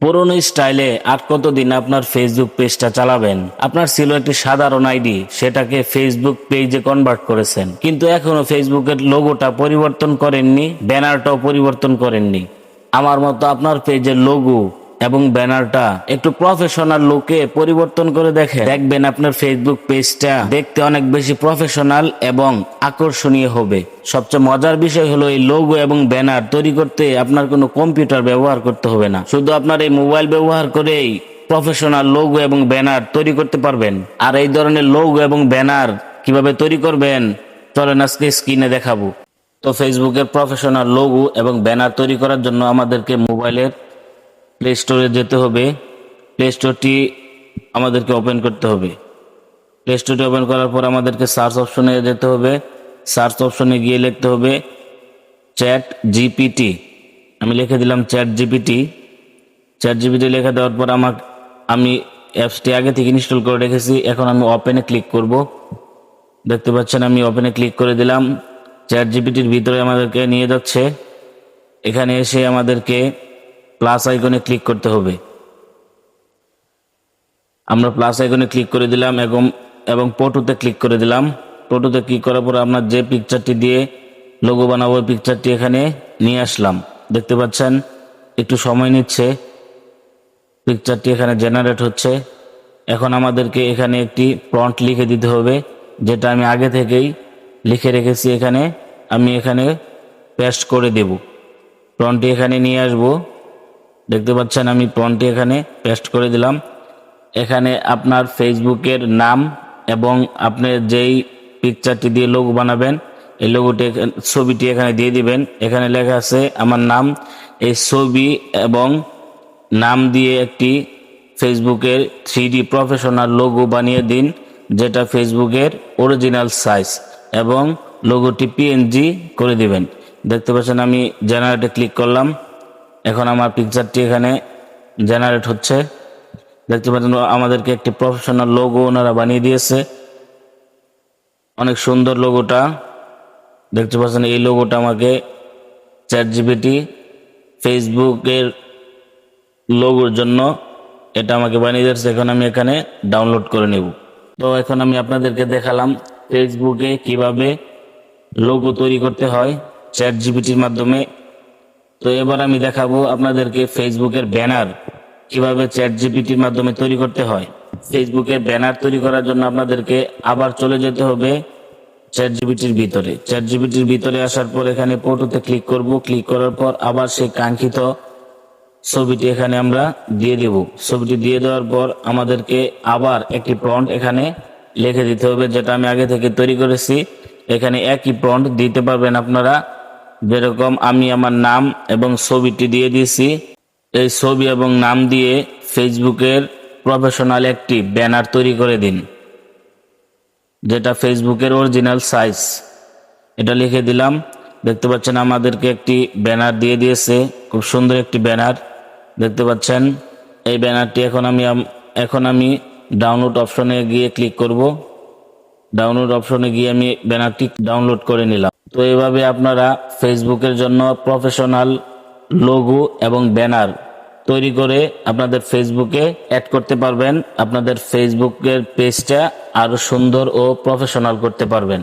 পুরনো স্টাইলে আর কতদিন আপনার ফেসবুক পেজটা চালাবেন? আপনার ছিল একটি সাধারণ আইডি, সেটাকে ফেসবুক পেজে কনভার্ট করেছেন, কিন্তু এখনো ফেসবুকের লোগোটা পরিবর্তন করেননি, ব্যানারটাও পরিবর্তন করেননি। আমার মতো আপনার পেজের লোগো এবং ব্যানারটা একটু প্রফেশনাল লুকে পরিবর্তন করে দেখবেন আপনার ফেসবুক পেজটা দেখতে অনেক বেশি প্রফেশনাল এবং আকর্ষণীয় হবে। সবচেয়ে মজার বিষয় হলো এই লোগো এবং ব্যানার তৈরি করতে আপনার কোনো কম্পিউটার ব্যবহার করতে হবে না, শুধু আপনার এই মোবাইল ব্যবহার করেই প্রফেশনাল লোগো এবং ব্যানার তৈরি করতে পারবেন। আর এই ধরনের লোগো এবং ব্যানার কিভাবে তৈরি করবেন চলেন আজকে স্ক্রিনে দেখাবো। তো ফেসবুকের প্রফেশনাল লোগো এবং ব্যানার তৈরি করার জন্য আমাদেরকে মোবাইলের প্লে স্টোরে যেতে হবে। প্লে স্টোরটি আমাদেরকে ওপেন করতে হবে। প্লে স্টোরটি ওপেন করার পর আমাদেরকে সার্চ অপশনে যেতে হবে। সার্চ অপশনে গিয়ে লিখতে হবে চ্যাট জিপিটি। আমি লিখে দিলাম চ্যাট জিপিটি। চ্যাট জিপিটি লেখা দেওয়ার পর আমি অ্যাপসটি আগে থেকে ইনস্টল করে রেখেছি। এখন আমি ওপেনে ক্লিক করব। দেখতে পাচ্ছেন আমি ওপেনে ক্লিক করে দিলাম। চ্যাট জিপিটির ভিতরে আমাদেরকে নিয়ে যাচ্ছে। এখানে এসে আমাদেরকে প্লাস আইকনে ক্লিক করতে হবে। আমরা প্লাস আইকনে ক্লিক করে দিলাম এবং ফটোতে ক্লিক করে দিলাম। ফটোতে ক্লিক করার পর আপনার যে পিকচারটি দিয়ে লোগো বানাবো ওই পিকচারটি এখানে নিয়ে আসলাম। দেখতে পাচ্ছেন একটু সময় নিচ্ছে, পিকচারটি এখানে জেনারেট হচ্ছে। এখন আমাদেরকে এখানে একটি প্রম্পট লিখে দিতে হবে, যেটা আমি আগে থেকেই লিখে রেখেছি। আমি এখানে পেস্ট করে দেব। প্রম্পটটি এখানে নিয়ে আসব। দেখতে পাচ্ছেন আমি প্রম্পটটি এখানে পেস্ট করে দিলাম। এখানে আপনার ফেসবুকের নাম এবং আপনি যেই পিকচারটি দিয়ে লোগো বানাবেন এই ছবিটি এখানে দিয়ে দিবেন। এখানে লেখা আছে আমার নাম। এই ছবি এবং নাম দিয়ে একটি ফেসবুকের 3D প্রফেশনাল লোগো বানিয়ে দিন, যেটা ফেসবুকের অরিজিনাল সাইজ, এবং লোগোটি পিএনজি করে দিবেন। দেখতে পাচ্ছেন আমি জেনারেটে ক্লিক করলাম। এখন আমার পিকচারটি এখানে জেনারেট হচ্ছে। দেখতে পাচ্ছেন আমাদেরকে একটি প্রফেশনাল লোগো ওনারা বানিয়ে দিয়েছে। অনেক সুন্দর লোগোটা। দেখতে পাচ্ছেন এই লোগোটা আমাকে চ্যাট জিপিটি ফেসবুকের লোগোর জন্য এটা আমাকে বানিয়ে দিয়েছে। এখন আমি এখানে ডাউনলোড করে নেব। তো এখন আমি আপনাদেরকে দেখালাম ফেসবুকে কিভাবে লোগো তৈরি করতে হয় চ্যাট জিপিটির মাধ্যমে। তো এবার আমি দেখাবো আপনাদেরকে ফেসবুকের ব্যানার কিভাবে চ্যাট জিপিটির মাধ্যমে তৈরি করতে হয়। ফেসবুকের ব্যানার তৈরি করার জন্য আপনাদেরকে আবার চলে যেতে হবে চ্যাট জিপিটির ভিতরে। চ্যাট জিপিটির ভিতরে আসার পর এখানে ফটোতে ক্লিক করব। ক্লিক করার পর আবার সেই কাঙ্ক্ষিত ছবিটি এখানে আমরা দিয়ে দেব। ছবিটি দিয়ে দেওয়ার পর আমাদেরকে আবার একটি প্রম্পট এখানে লিখে দিতে হবে, যেটা আমি আগে থেকে তৈরি করেছি। এখানে একই প্রম্পট দিতে পারবেন আপনারা, যেরকম আমি আমার নাম এবং ছবিটি দিয়ে দিয়েছি। এই ছবি এবং নাম দিয়ে ফেসবুকের প্রফেশনাল একটি ব্যানার তৈরি করে দিন, যেটা ফেসবুকের অরিজিনাল সাইজ। এটা লিখে দিলাম। দেখতে পাচ্ছেন আমাদেরকে একটি ব্যানার দিয়ে দিয়েছে, খুব সুন্দর একটি ব্যানার। দেখতে পাচ্ছেন এই ব্যানারটি এখন আমি ডাউনলোড অপশনে গিয়ে ক্লিক করব। ডাউনলোড অপশনে গিয়ে আমি ব্যানারটি ডাউনলোড করে নিলাম। তো এইভাবে আপনারা ফেসবুকের জন্য প্রফেশনাল লোগো এবং ব্যানার তৈরি করে আপনাদের ফেসবুকে অ্যাড করতে পারবেন। আপনাদের ফেসবুকের পেজটা আরো সুন্দর ও প্রফেশনাল করতে পারবেন।